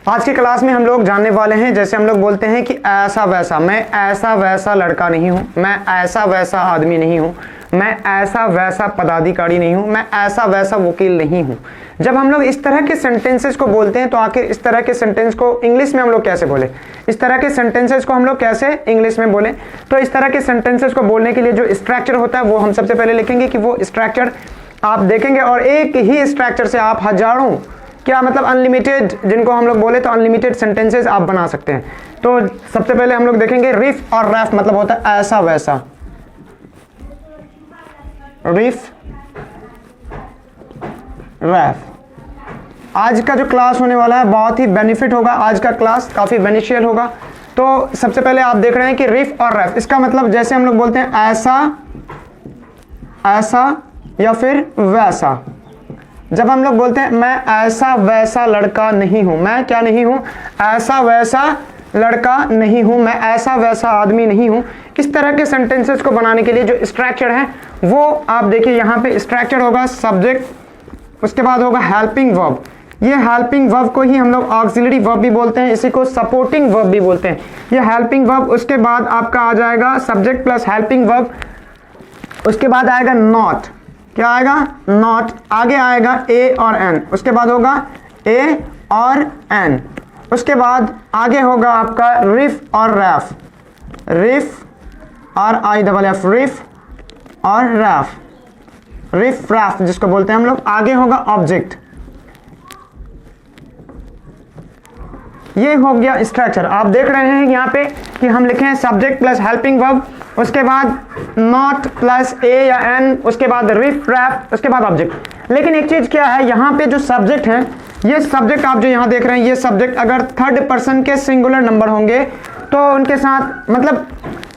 आज की क्लास में हम लोग जानने वाले हैं, जैसे हम लोग बोलते हैं कि ऐसा वैसा, मैं ऐसा वैसा लड़का नहीं हूं, मैं ऐसा वैसा आदमी नहीं हूं, मैं ऐसा वैसा पदाधिकारी नहीं हूं, मैं ऐसा वैसा वकील नहीं हूं। जब हम लोग इस तरह के सेंटेंसेस को बोलते हैं तो आखिर इस तरह के सेंटेंस को इंग्लिश में हम लोग कैसे बोले, इस तरह के सेंटेंसेस को हम लोग कैसे इंग्लिश में बोले। तो इस तरह के सेंटेंसेस को बोलने के लिए जो स्ट्रक्चर होता है वो हम सबसे पहले लिखेंगे कि वो स्ट्रक्चर आप देखेंगे और एक ही स्ट्रक्चर से आप हजारों, क्या मतलब अनलिमिटेड, जिनको हम लोग बोले तो अनलिमिटेड सेंटेंसेस आप बना सकते हैं। तो सबसे पहले हम लोग देखेंगे रिफ और रैफ, मतलब होता है ऐसा वैसा। रिफ, रैफ। आज का जो क्लास होने वाला है बहुत ही बेनिफिट होगा, आज का क्लास काफी बेनिफिशियल होगा। तो सबसे पहले आप देख रहे हैं कि रिफ और रैफ, इसका मतलब जैसे हम लोग बोलते हैं ऐसा, ऐसा या फिर वैसा। जब हम लोग बोलते हैं मैं ऐसा वैसा लड़का नहीं हूं, मैं क्या नहीं हूं, ऐसा वैसा लड़का नहीं हूं, मैं ऐसा वैसा आदमी नहीं हूं, इस तरह के सेंटेंसेस को बनाने के लिए जो स्ट्रक्चर है वो आप देखिए, यहां पे स्ट्रक्चर होगा सब्जेक्ट, उसके बाद होगा हेल्पिंग वर्ब। ये हेल्पिंग वर्ब को ही हम लोग ऑक्सिलरी वर्ब भी बोलते हैं, इसी को सपोर्टिंग वर्ब भी बोलते हैं। ये हेल्पिंग वर्ब, उसके बाद आपका आ जाएगा सब्जेक्ट प्लस हेल्पिंग वर्ब, उसके बाद आएगा नॉट, क्या आएगा, नॉट, आगे आएगा ए और एन, उसके बाद होगा ए और एन, उसके बाद आगे होगा आपका रिफ और रैफ, रिफ और आई डबल एफ, रिफ और रैफ, रिफ रैफ जिसको बोलते हैं हम लोग। आगे होगा ऑब्जेक्ट, ये हो गया स्ट्रक्चर। आप देख रहे हैं यहाँ पे कि हम लिखे हैं सब्जेक्ट प्लस हेल्पिंग वर्ब, उसके बाद नॉट प्लस ए या एन, उसके बाद रिफ रैफ, उसके बाद ऑब्जेक्ट। लेकिन एक चीज क्या है, यहाँ पे जो सब्जेक्ट है, ये सब्जेक्ट आप जो यहाँ देख रहे हैं, ये सब्जेक्ट अगर थर्ड पर्सन के सिंगुलर नंबर होंगे तो उनके साथ, मतलब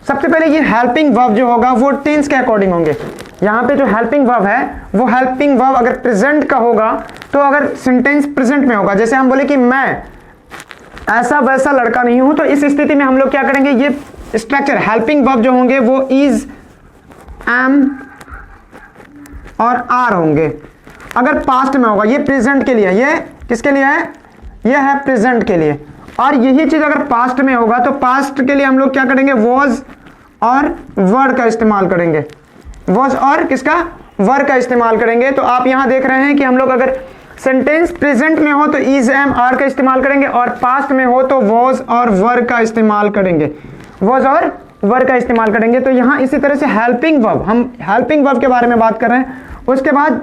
सबसे पहले ये हेल्पिंग वर्ब जो होगा वो टेंस के अकॉर्डिंग होंगे। यहाँ पे जो हेल्पिंग वर्ब है वो हेल्पिंग वर्ब अगर प्रेजेंट का होगा तो अगर सेंटेंस प्रेजेंट में होगा, जैसे हम बोले कि मैं ऐसा वैसा लड़का नहीं हूं, तो इस स्थिति में हम लोग क्या करेंगे, ये स्ट्रक्चर हेल्पिंग वर्ब जो होंगे वो इज, एम और आर होंगे। अगर पास्ट में होगा, ये प्रेजेंट के लिए, ये किसके लिए है, ये है प्रेजेंट के लिए। और यही चीज अगर पास्ट में होगा तो पास्ट के लिए हम लोग क्या करेंगे, वॉज और वर का इस्तेमाल करेंगे, वॉज और किसका, वर का इस्तेमाल करेंगे। तो आप यहां देख रहे हैं कि हम लोग अगर सेंटेंस प्रेजेंट में हो तो इज, एम, आर का इस्तेमाल करेंगे, और पास्ट में हो तो वॉज और वर का इस्तेमाल करेंगे, वॉज और वर का इस्तेमाल करेंगे। तो यहां इसी तरह से हेल्पिंग वर्ब, हम हेल्पिंग वर्ब के बारे में बात कर रहे हैं। उसके बाद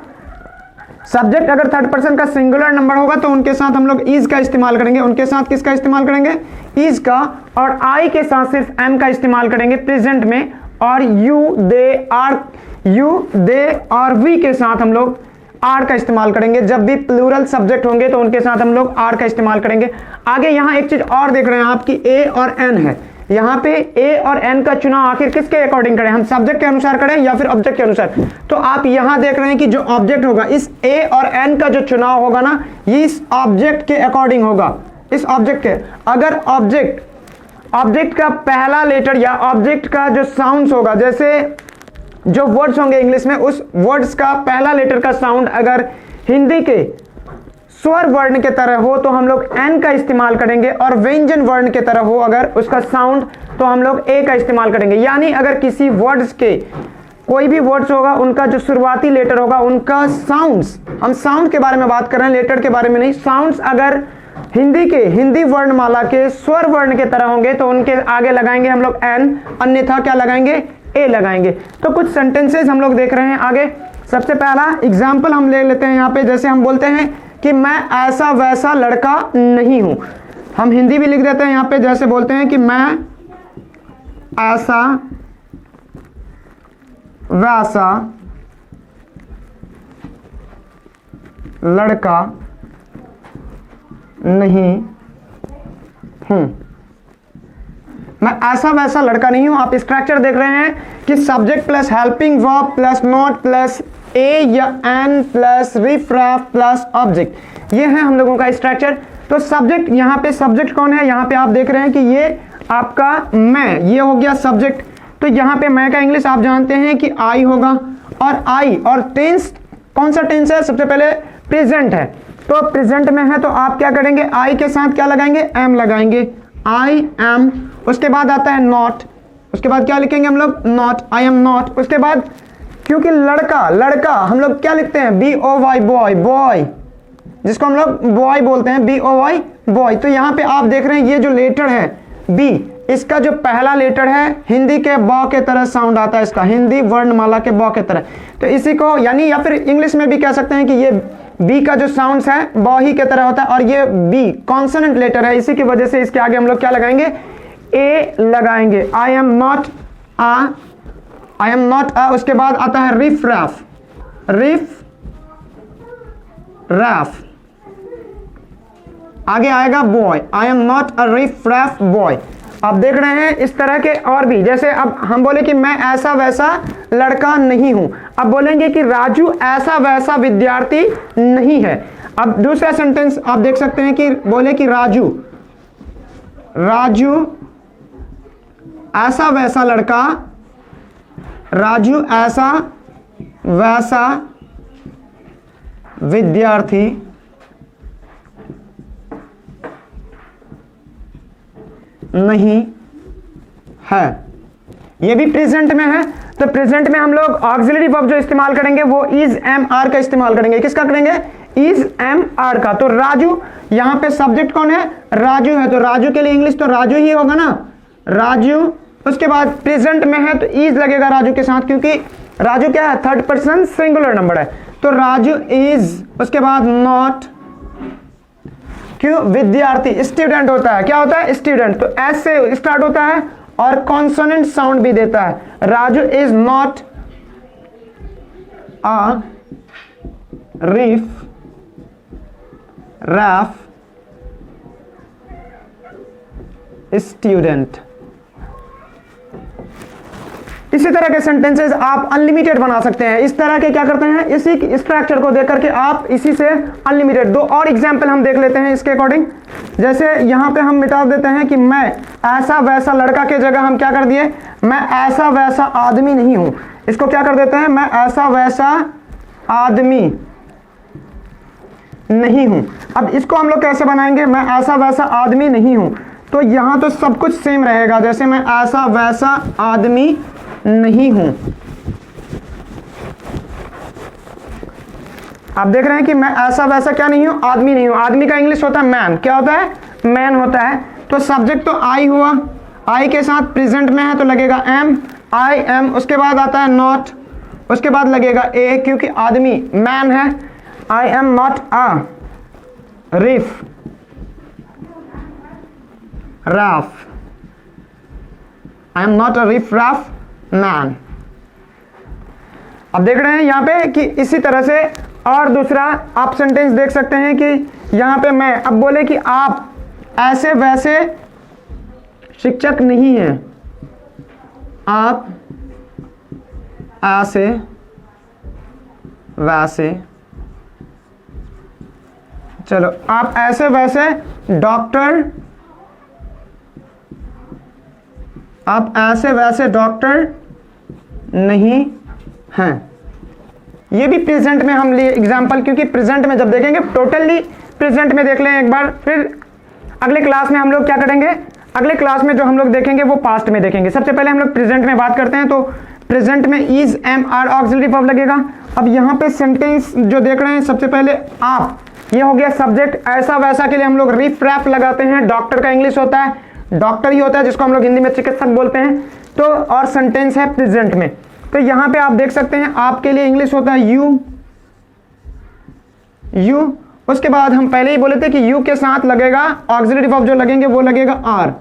सब्जेक्ट अगर थर्ड पर्सन का सिंगुलर नंबर होगा तो उनके साथ हम लोग इज का इस्तेमाल करेंगे, उनके साथ किसका इस्तेमाल करेंगे, इज का, और आई के साथ सिर्फ एम का इस्तेमाल करेंगे प्रेजेंट में, और यू, दे, आर, यू, दे और वी के साथ हम लोग आर का इस्तेमाल करेंगे। जब भी प्लूरल सब्जेक्ट होंगे तो उनके साथ हम लोग आर का इस्तेमाल करेंगे। आगे यहाँ एक चीज और देख रहे हैं आप कि ए और एन है, यहाँ पे ए और एन का चुनाव आखिर किसके अकॉर्डिंग करें, हम सब्जेक्ट के अनुसार करें या फिर ऑब्जेक्ट के अनुसार। तो आप यहाँ देख रहे हैं कि जो ऑब्जेक्ट होगा, इस ए और एन का जो चुनाव होगा ना, ये इस ऑब्जेक्ट के अकॉर्डिंग होगा, इस ऑब्जेक्ट के। अगर ऑब्जेक्ट का पहला लेटर या ऑब्जेक्ट का जो साउंड होगा, जैसे जो वर्ड्स होंगे इंग्लिश में, उस वर्ड्स का पहला लेटर का साउंड अगर हिंदी के स्वर वर्ण के तरह हो तो हम लोग एन का इस्तेमाल करेंगे, और व्यंजन वर्ण के तरह हो अगर उसका साउंड तो हम लोग ए का इस्तेमाल करेंगे। यानी अगर किसी वर्ड्स के, कोई भी वर्ड्स होगा, उनका जो शुरुआती लेटर होगा, उनका साउंड्स, हम साउंड के बारे में बात कर रहे हैं, लेटर के बारे में नहीं, साउंड्स अगर हिंदी वर्णमाला के स्वर वर्ण के तरह होंगे तो उनके आगे लगाएंगे हम लोग एन, अन्यथा क्या लगाएंगे, ए लगाएंगे। तो कुछ सेंटेंसेस हम लोग देख रहे हैं आगे। सबसे पहला एग्जाम्पल हम ले लेते हैं यहाँ पे, जैसे हम बोलते हैं कि मैं ऐसा वैसा लड़का नहीं हूं, हम हिंदी भी लिख देते हैं यहाँ पे, जैसे बोलते हैं कि मैं ऐसा वैसा लड़का नहीं हूं, मैं ऐसा वैसा लड़का नहीं हूं। आप स्ट्रक्चर देख रहे हैं कि subject plus helping verb plus not plus a या an plus riff raff plus object, ये है हम लोगों का स्ट्रक्चर। तो सब्जेक्ट, यहाँ पे सब्जेक्ट कौन है, यहाँ पे आप देख रहे हैं कि ये आपका मैं, ये हो गया सब्जेक्ट। तो यहाँ पे मैं का इंग्लिश आप जानते हैं कि आई होगा, और आई और टेंस, कौन सा टेंस है, सबसे पहले प्रेजेंट है। तो प्रेजेंट में है तो आप क्या करेंगे, आई के साथ क्या लगाएंगे, एम लगाएंगे, आई एम। उसके बाद आता है नॉट, उसके बाद क्या लिखेंगे हम लोग, नॉट, आई एम नॉट। उसके बाद क्योंकि लड़का लड़का हम लोग क्या लिखते हैं, B O Y, boy boy, जिसको हम लोग बॉय बोलते हैं, बी ओ वाई बॉय। तो यहाँ पे आप देख रहे हैं ये जो लेटर है बी, इसका जो पहला लेटर है हिंदी के ब के तरह साउंड आता है इसका, हिंदी वर्णमाला के ब के तरह। तो इसी को यानी या फिर इंग्लिश में भी कह सकते हैं कि ये बी का जो साउंड्स है ब ही के तरह होता है, और ये बी कॉन्सोनेंट लेटर है, इसी की वजह से इसके आगे हम लोग क्या लगाएंगे, ए लगाएंगे। I am not a, I am not a. उसके बाद आता है रिफ रैफ, रिफ रैफ। आगे आएगा boy, I am not a reef RAF boy. आप देख रहे हैं इस तरह के और भी, जैसे अब हम बोले कि मैं ऐसा वैसा लड़का नहीं हूं, अब बोलेंगे कि राजू ऐसा वैसा विद्यार्थी नहीं है। अब दूसरा सेंटेंस आप देख सकते हैं कि बोले कि राजू, राजू ऐसा वैसा लड़का, राजू ऐसा वैसा विद्यार्थी नहीं है। ये भी प्रेजेंट में है, तो प्रेजेंट में हम लोग ऑक्सिलरी वर्ब जो इस्तेमाल करेंगे वो इज एम आर का इस्तेमाल करेंगे। किसका करेंगे, इज एम आर का। तो राजू, यहां पे सब्जेक्ट कौन है, राजू है, तो राजू के लिए इंग्लिश तो राजू ही होगा ना, राजू। उसके बाद प्रेजेंट में है तो इज लगेगा राजू के साथ, क्योंकि राजू क्या है, थर्ड पर्सन सिंगुलर नंबर है, तो राजू इज। उसके बाद नॉट, क्यों, विद्यार्थी, स्टूडेंट होता है, क्या होता है, स्टूडेंट, तो एस से स्टार्ट होता है और कॉन्सोनेंट साउंड भी देता है। Raju is not a reef RAF student. इसी तरह के सेंटेंसेस आप अनलिमिटेड बना सकते हैं। इस तरह के क्या करते हैं, इसी स्ट्रक्चर को देख करके आप इसी से अनलिमिटेड। दो और एग्जांपल हम देख लेते हैं इसके अकॉर्डिंग। जैसे यहां पे हम मिटा देते हैं कि मैं ऐसा वैसा लड़का के जगह हम क्या कर दिए, मैं ऐसा वैसा आदमी नहीं हूं, इसको क्या कर देते हैं, मैं ऐसा वैसा आदमी नहीं हूं। अब इसको हम लोग कैसे बनाएंगे, मैं ऐसा वैसा आदमी नहीं हूं, तो यहां तो सब कुछ सेम रहेगा, जैसे मैं ऐसा वैसा आदमी नहीं हूं। आप देख रहे हैं कि मैं ऐसा वैसा क्या नहीं हूं, आदमी नहीं हूं। आदमी का इंग्लिश होता है मैन, क्या होता है, मैन होता है। तो सब्जेक्ट तो आई हुआ, आई के साथ प्रेजेंट में है तो लगेगा एम, आई एम। उसके बाद आता है नॉट, उसके बाद लगेगा ए, क्योंकि आदमी मैन है। I am not a reef RAF, I am not a reef RAF man. अब देख रहे हैं यहां पे कि इसी तरह से और दूसरा आप सेंटेंस देख सकते हैं कि यहां पे मैं, अब बोले कि आप ऐसे वैसे शिक्षक नहीं हैं, आप ऐसे वैसे, चलो आप ऐसे वैसे डॉक्टर, आप ऐसे वैसे डॉक्टर नहीं हैं। ये भी प्रेजेंट में हम लिए एग्जाम्पल, क्योंकि प्रेजेंट में जब देखेंगे टोटली प्रेजेंट में देख लें एक बार, फिर अगले क्लास में हम लोग क्या करेंगे, अगले क्लास में जो हम लोग देखेंगे वो पास्ट में देखेंगे। सबसे पहले हम लोग प्रेजेंट में बात करते हैं, तो प्रेजेंट में is am are auxiliary verb लगेगा। अब यहाँ पे सेंटेंस जो देख रहे हैं, सबसे पहले आप, ये हो गया सब्जेक्ट। ऐसा वैसा के लिए हम लोग रिफ रैफ लगाते हैं, डॉक्टर का इंग्लिश होता है डॉक्टर ही होता है, जिसको हम लोग हिंदी में चिकित्सक बोलते हैं। तो और सेंटेंस है प्रेजेंट में, तो यहां पे आप देख सकते हैं आपके लिए इंग्लिश होता है यू, यू। उसके बाद हम पहले ही बोले थे कि यू के साथ लगेगा ऑक्सिलरी वर्ब जो लगेंगे वो लगेगा आर,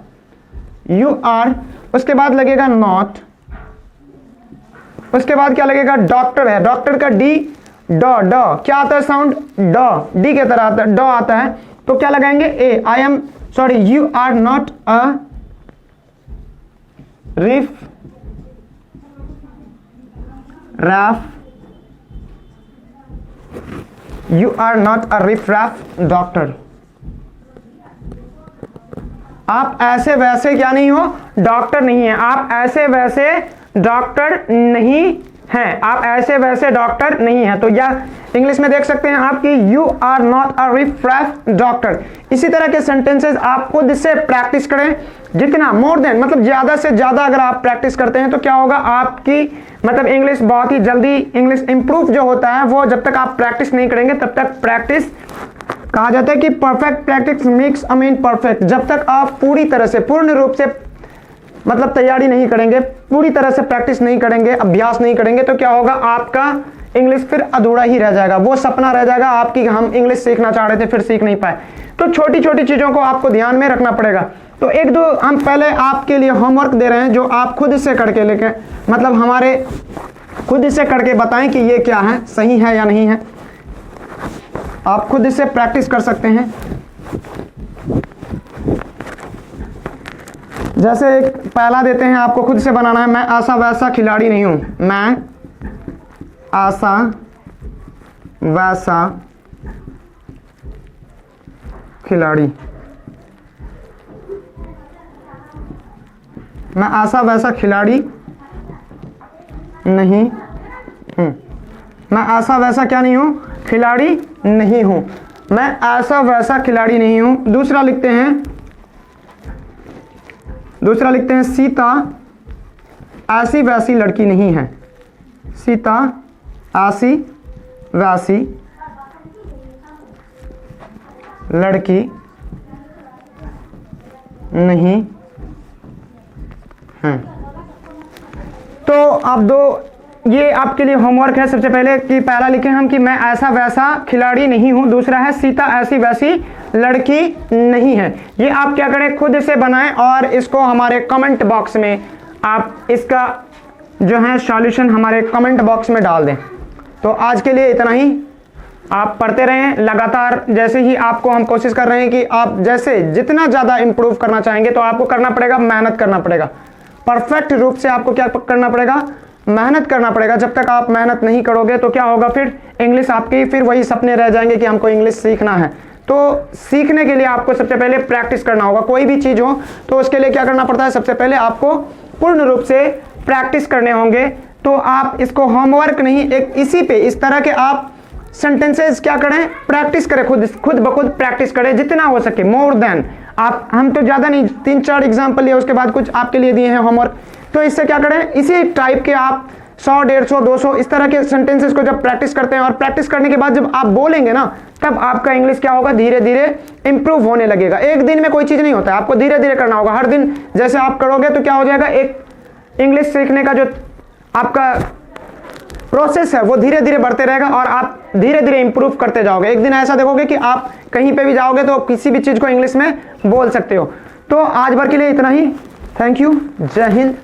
यू आर। उसके बाद लगेगा नॉट, उसके बाद क्या लगेगा, डॉक्टर है, डॉक्टर का डी, डॉ, डॉ क्या आता है साउंड, डॉ, डी के तरह आता है, डॉ आता है, तो क्या लगाएंगे a. I am sorry, you are not a reef raff, you are not a reef raff doctor. आप ऐसे वैसे क्या नहीं हो, डॉक्टर नहीं है, आप ऐसे वैसे डॉक्टर नहीं हैं, आप ऐसे वैसे डॉक्टर नहीं हैं। तो यह इंग्लिश में देख सकते हैं आपकी you are not a riff raff doctor. इसी तरह के सेंटेंसेस आप खुद से प्रैक्टिस करें, जितना मोर देन मतलब ज़्यादा से ज़्यादा अगर आप प्रैक्टिस करते हैं तो क्या होगा, आपकी मतलब इंग्लिश बहुत ही जल्दी इंग्लिश इंप्रूव जो होता है वो जब तक आप प्रैक्टिस नहीं करेंगे तब तक प्रैक्टिस कहा जाता है कि perfect practice makes a man perfect. जब तक आप पूरी तरह से पूर्ण रूप से मतलब तैयारी नहीं करेंगे, पूरी तरह से प्रैक्टिस नहीं करेंगे, अभ्यास नहीं करेंगे तो क्या होगा, आपका इंग्लिश फिर अधूरा ही रह जाएगा। वो सपना रह जाएगा आपकी, हम इंग्लिश सीखना चाह रहे थे फिर सीख नहीं पाए। तो छोटी छोटी चीज़ों को आपको ध्यान में रखना पड़ेगा। तो एक दो हम पहले आपके लिए होमवर्क दे रहे हैं जो आप खुद से करके लेके मतलब हमारे खुद से करके बताएं कि ये क्या है, सही है या नहीं है। आप खुद से प्रैक्टिस कर सकते हैं। जैसे एक पहला देते हैं, आपको खुद से बनाना है। मैं ऐसा वैसा खिलाड़ी नहीं हूं, मैं ऐसा वैसा खिलाड़ी, मैं ऐसा वैसा खिलाड़ी नहीं हूं, मैं ऐसा वैसा क्या नहीं हूं, खिलाड़ी नहीं हूं, मैं ऐसा वैसा खिलाड़ी नहीं हूं। दूसरा लिखते हैं सीता ऐसी वैसी लड़की नहीं है, सीता ऐसी वैसी लड़की नहीं है। तो अब ये आपके लिए होमवर्क है। सबसे पहले कि पहला लिखें हम कि मैं ऐसा वैसा खिलाड़ी नहीं हूं। दूसरा है सीता ऐसी वैसी लड़की नहीं है। ये आप क्या करें, खुद से बनाएं और इसको हमारे कमेंट बॉक्स में आप इसका जो है सॉल्यूशन हमारे कमेंट बॉक्स में डाल दें। तो आज के लिए इतना ही। आप पढ़ते रहें लगातार। जैसे ही आपको हम कोशिश कर रहे हैं कि आप जैसे जितना ज़्यादा इंप्रूव करना चाहेंगे तो आपको करना पड़ेगा, मेहनत करना पड़ेगा। परफेक्ट रूप से आपको क्या करना पड़ेगा, मेहनत करना पड़ेगा। जब तक आप मेहनत नहीं करोगे तो क्या होगा, फिर इंग्लिश आपकी फिर वही सपने रह जाएंगे कि हमको इंग्लिश सीखना है। तो सीखने के लिए आपको सबसे पहले प्रैक्टिस करना होगा। कोई भी चीज़ हो तो उसके लिए क्या करना पड़ता है, सबसे पहले आपको पूर्ण रूप से प्रैक्टिस करने होंगे। तो आप इसको होमवर्क नहीं, एक इसी पे इस तरह के आप सेंटेंसेस क्या करें, प्रैक्टिस करें, खुद ब खुद प्रैक्टिस करें जितना हो सके, मोर देन। आप हम तो ज़्यादा नहीं, 3-4 एग्जाम्पल लिए, उसके बाद कुछ आपके लिए दिए हैं होमवर्क। तो इससे क्या करें, इसी टाइप के आप 100, 150, 200 इस तरह के सेंटेंसेस को जब प्रैक्टिस करते हैं और प्रैक्टिस करने के बाद जब आप बोलेंगे ना, तब आपका इंग्लिश क्या होगा, धीरे धीरे इंप्रूव होने लगेगा। एक दिन में कोई चीज़ नहीं होता है, आपको धीरे धीरे करना होगा। हर दिन जैसे आप करोगे तो क्या हो जाएगा, एक इंग्लिश सीखने का जो आपका प्रोसेस है वो धीरे धीरे बढ़ते रहेगा और आप धीरे धीरे इंप्रूव करते जाओगे। एक दिन ऐसा देखोगे कि आप कहीं पे भी जाओगे तो किसी भी चीज़ को इंग्लिश में बोल सकते हो। तो आज भर के लिए इतना ही। Thank you. जय हिंद।